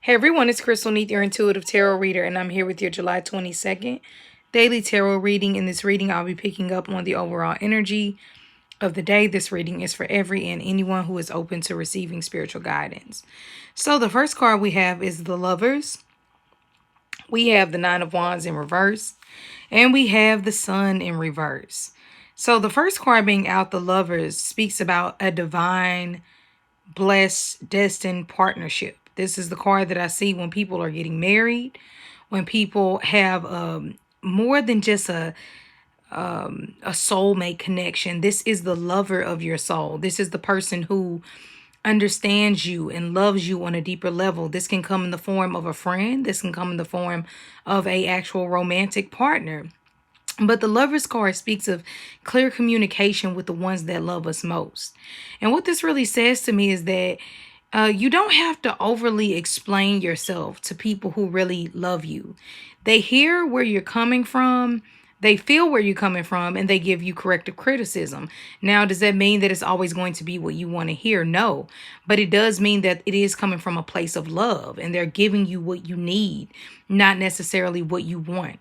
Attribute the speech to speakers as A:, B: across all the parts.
A: Hey everyone, it's Crystal Neat, your intuitive tarot reader, and I'm here with your July 22nd daily tarot reading. In this reading, I'll be picking up on the overall energy of the day. This reading is for every and anyone who is open to receiving spiritual guidance. So the first card we have is the Lovers. We have the Nine of Wands in reverse, and we have the Sun in reverse. So the first card being out, the Lovers, speaks about a divine, blessed, destined partnership. This is the card that I see when people are getting married, when people have more than just a soulmate connection. This is the lover of your soul. This is the person who understands you and loves you on a deeper level. This can come in the form of a friend. This can come in the form of a actual romantic partner. But the Lover's card speaks of clear communication with the ones that love us most. And what this really says to me is that you don't have to overly explain yourself to people who really love you. They hear where you're coming from, they feel where you're coming from, and they give you corrective criticism. Now, does that mean that it's always going to be what you want to hear? No. But it does mean that it is coming from a place of love, and they're giving you what you need, not necessarily what you want.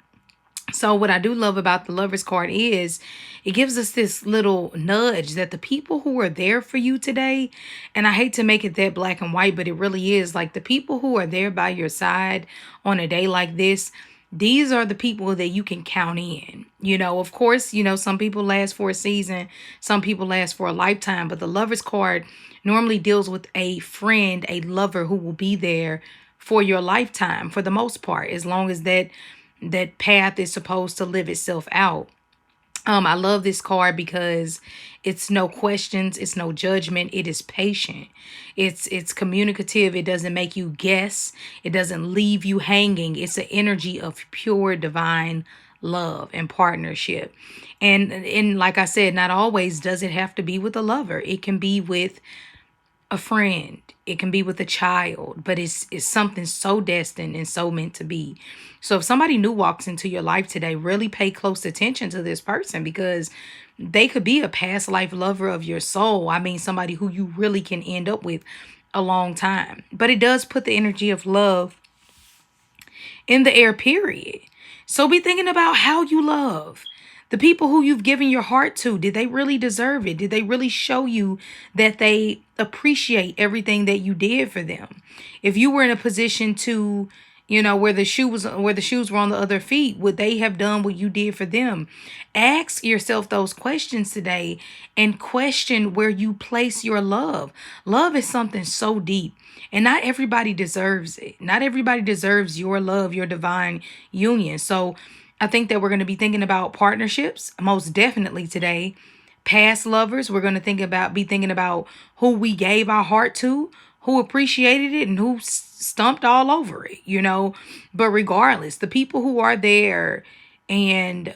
A: So what I do love about the Lover's card is it gives us this little nudge that the people who are there for you today, and I hate to make it that black and white, but it really is, like the people who are there by your side on a day like this, these are the people that you can count in. Of course, some people last for a season, some people last for a lifetime, but the Lover's card normally deals with a friend, a lover who will be there for your lifetime for the most part, as long as that path is supposed to live itself out. I love this card because it's no questions, it's no judgment, it is patient. It's communicative, it doesn't make you guess, it doesn't leave you hanging. It's an energy of pure divine love and partnership. And like I said, not always does it have to be with a lover. It can be with a friend, it can be with a child, but it's something so destined and so meant to be. So if somebody new walks into your life today, really pay close attention to this person, because they could be a past life lover of your soul. I mean, somebody who you really can end up with a long time. But it does put the energy of love in the air, period. So be thinking about how you love. The people who you've given your heart to, did they really deserve it? Did they really show you that they appreciate everything that you did for them? If you were in a position to, where the shoes were on the other feet, would they have done what you did for them? Ask yourself those questions today and question where you place your love. Love is something so deep, and not everybody deserves it. Not everybody deserves your love, your divine union. So I think that we're going to be thinking about partnerships most definitely today. Past lovers, we're going to be thinking about who we gave our heart to, who appreciated it, and who stumped all over it. But regardless, the people who are there and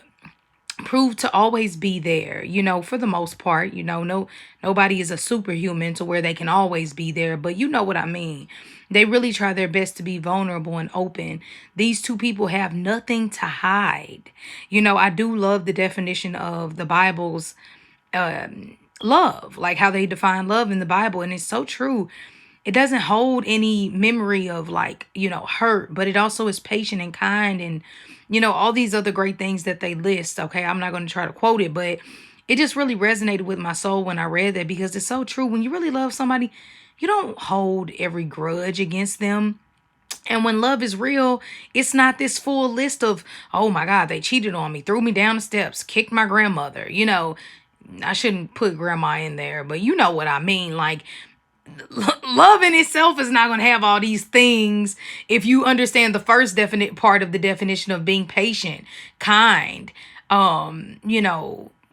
A: prove to always be there, for the most part. Nobody is a superhuman to where they can always be there, but you know what I mean. They really try their best to be vulnerable and open. These two people have nothing to hide. I do love the definition of the Bible's love, like how they define love in the Bible, and it's so true. It doesn't hold any memory of hurt, but it also is patient and kind, and all these other great things that they list. Okay, I'm not going to try to quote it, but it just really resonated with my soul when I read that, because it's so true. When you really love somebody, you don't hold every grudge against them. And when love is real, it's not this full list of, oh my God, they cheated on me, threw me down the steps, kicked my grandmother. I shouldn't put grandma in there, but you know what I mean. Like, love in itself is not going to have all these things if you understand the first definite part of the definition of being patient, kind,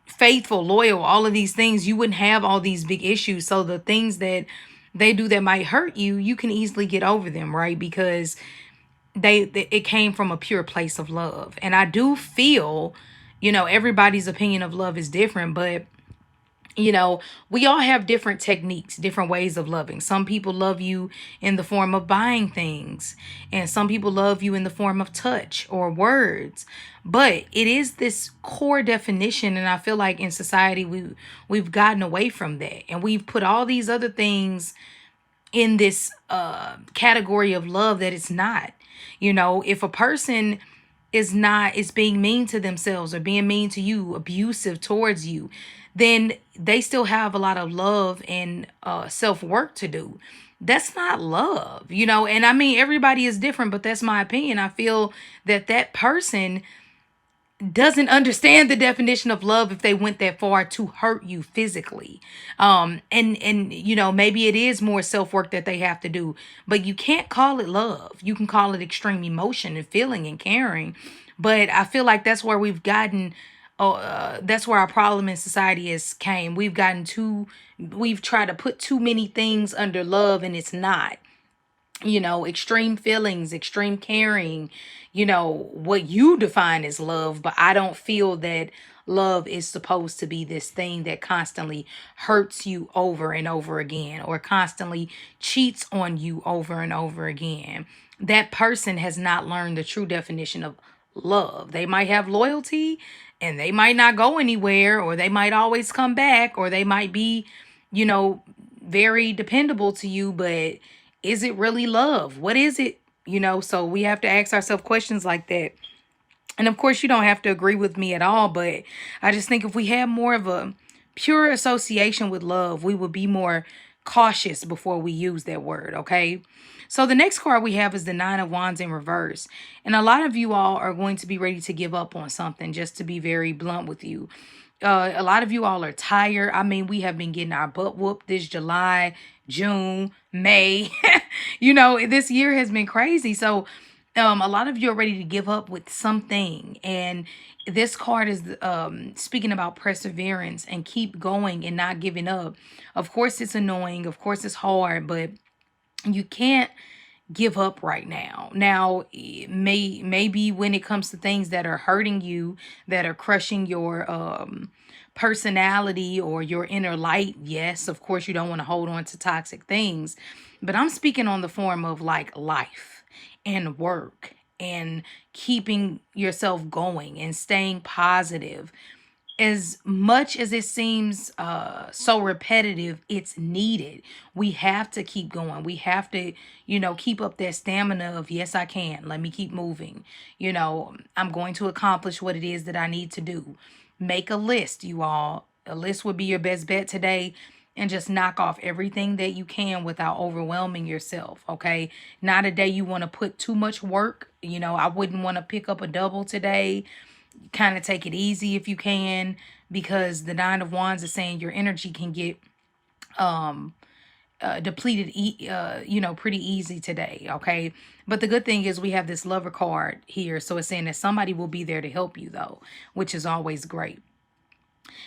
A: faithful, loyal, all of these things. You wouldn't have all these big issues. So the things that they do that might hurt you, you can easily get over them, right? Because it came from a pure place of love. And I do feel, everybody's opinion of love is different, but we all have different techniques, different ways of loving. Some people love you in the form of buying things, and some people love you in the form of touch or words. But it is this core definition, and I feel like in society we've gotten away from that, and we've put all these other things in this category of love that it's not. You know, if a person is being mean to themselves or being mean to you, abusive towards you, then they still have a lot of love and self-work to do. That's not love, you know. And I mean, everybody is different, but that's my opinion. I feel that that person doesn't understand the definition of love if they went that far to hurt you physically. And you know, maybe it is more self-work that they have to do, but you can't call it love. You can call it extreme emotion and feeling and caring. But I feel like that's where we've gotten that's where our problem in society has came. We've tried to put too many things under love, and it's not. You know, extreme feelings, extreme caring, you know, what you define as love. But I don't feel that love is supposed to be this thing that constantly hurts you over and over again, or constantly cheats on you over and over again. That person has not learned the true definition of love. They might have loyalty and they might not go anywhere, or they might always come back, or they might be, you know, very dependable to you, but is it really love? What is it? You know, so we have to ask ourselves questions like that. And of course, you don't have to agree with me at all, but I just think if we had more of a pure association with love, we would be more cautious before we use that word, okay? So the next card we have is the Nine of Wands in reverse. And a lot of you all are going to be ready to give up on something, just to be very blunt with you. A lot of you all are tired. I mean, we have been getting our butt whooped this July, June, May. You know, this year has been crazy. So a lot of you are ready to give up with something. And this card is speaking about perseverance and keep going and not giving up. Of course, it's annoying. Of course, it's hard, but you can't give up right now. Now, maybe when it comes to things that are hurting you, that are crushing your personality or your inner light, yes, of course you don't want to hold on to toxic things. But I'm speaking on the form of like life and work and keeping yourself going and staying positive. As much as it seems so repetitive, it's needed. We have to keep going. We have to, you know, keep up that stamina of, yes, I can. Let me keep moving. You know, I'm going to accomplish what it is that I need to do. Make a list, you all. A list would be your best bet today. And just knock off everything that you can without overwhelming yourself, okay? Not a day you want to put too much work. You know, I wouldn't want to pick up a double today. Kind of take it easy if you can, because the Nine of Wands is saying your energy can get depleted, you know, pretty easy today, okay? But the good thing is we have this Lover card here, so it's saying that somebody will be there to help you, though, which is always great.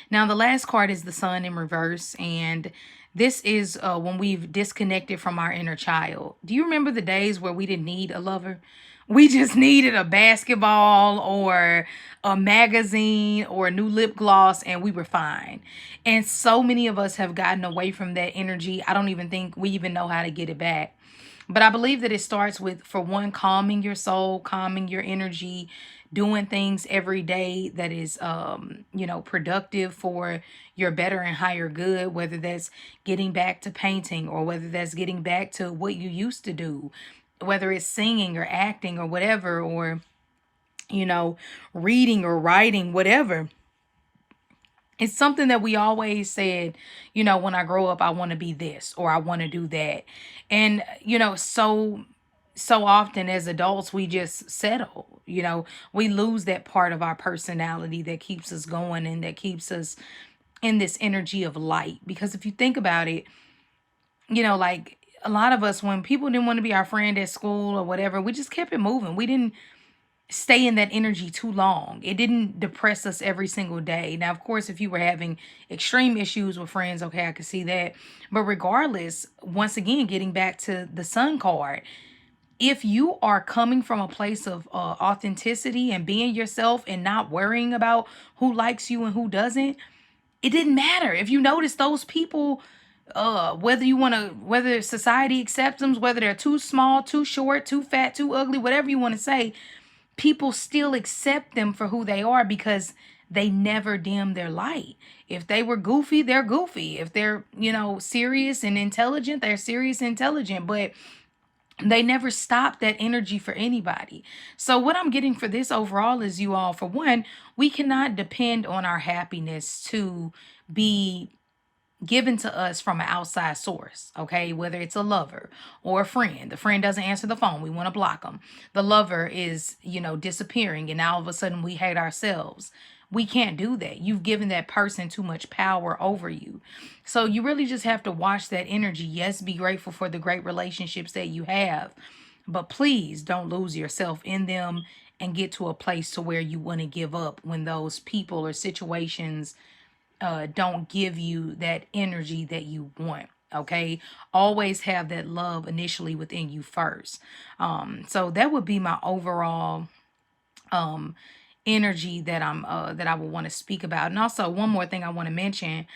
A: Now, the last card is the Sun in reverse, and this is when we've disconnected from our inner child. Do you remember the days where we didn't need a lover? We just needed a basketball or a magazine or a new lip gloss, and we were fine. And so many of us have gotten away from that energy. I don't even think we even know how to get it back. But I believe that it starts with, for one, calming your soul, calming your energy, doing things every day that is, you know, productive for your better and higher good, whether that's getting back to painting or whether that's getting back to what you used to do, whether it's singing or acting or whatever, or, you know, reading or writing, whatever. It's something that we always said, you know, when I grow up, I want to be this or I want to do that. And, you know, so often as adults, we just settle, you know, we lose that part of our personality that keeps us going and that keeps us in this energy of light. Because if you think about it, you know, like a lot of us, when people didn't want to be our friend at school or whatever, we just kept it moving. We didn't stay in that energy too long. It didn't depress us every single day. Now, of course, if you were having extreme issues with friends, okay, I could see that. But regardless, once again, getting back to the Sun card, if you are coming from a place of authenticity and being yourself and not worrying about who likes you and who doesn't, it didn't matter. If you notice those people, whether society accepts them, whether they're too small, too short, too fat, too ugly, whatever you want to say, people still accept them for who they are because they never dim their light. If they were goofy, they're goofy. If they're, serious and intelligent, they're serious and intelligent. But they never stop that energy for anybody. So what I'm getting for this overall is, you all, for one, we cannot depend on our happiness to be given to us from an outside source, okay? Whether it's a lover or a friend. The friend doesn't answer the phone, we want to block them. The lover is, disappearing, and all of a sudden we hate ourselves. We can't do that. You've given that person too much power over you. So you really just have to watch that energy. Yes, be grateful for the great relationships that you have, but please don't lose yourself in them and get to a place to where you want to give up when those people or situations don't give you that energy that you want. Okay, always have that love initially within you first. So that would be my overall energy that I would want to speak about. And also, one more thing I want to mention,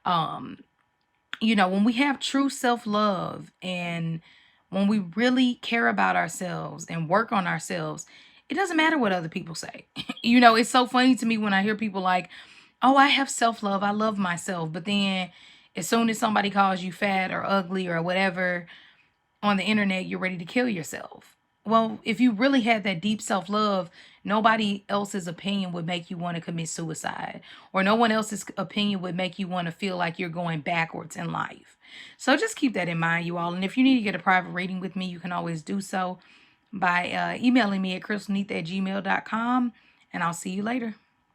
A: when we have true self-love and when we really care about ourselves and work on ourselves, it doesn't matter what other people say. It's so funny to me when I hear people like, oh, I have self-love, I love myself. But then as soon as somebody calls you fat or ugly or whatever on the internet, you're ready to kill yourself. Well, if you really had that deep self-love, nobody else's opinion would make you want to commit suicide, or no one else's opinion would make you want to feel like you're going backwards in life. So just keep that in mind, you all. And if you need to get a private reading with me, you can always do so by emailing me at crystalneath@gmail.com, and I'll see you later.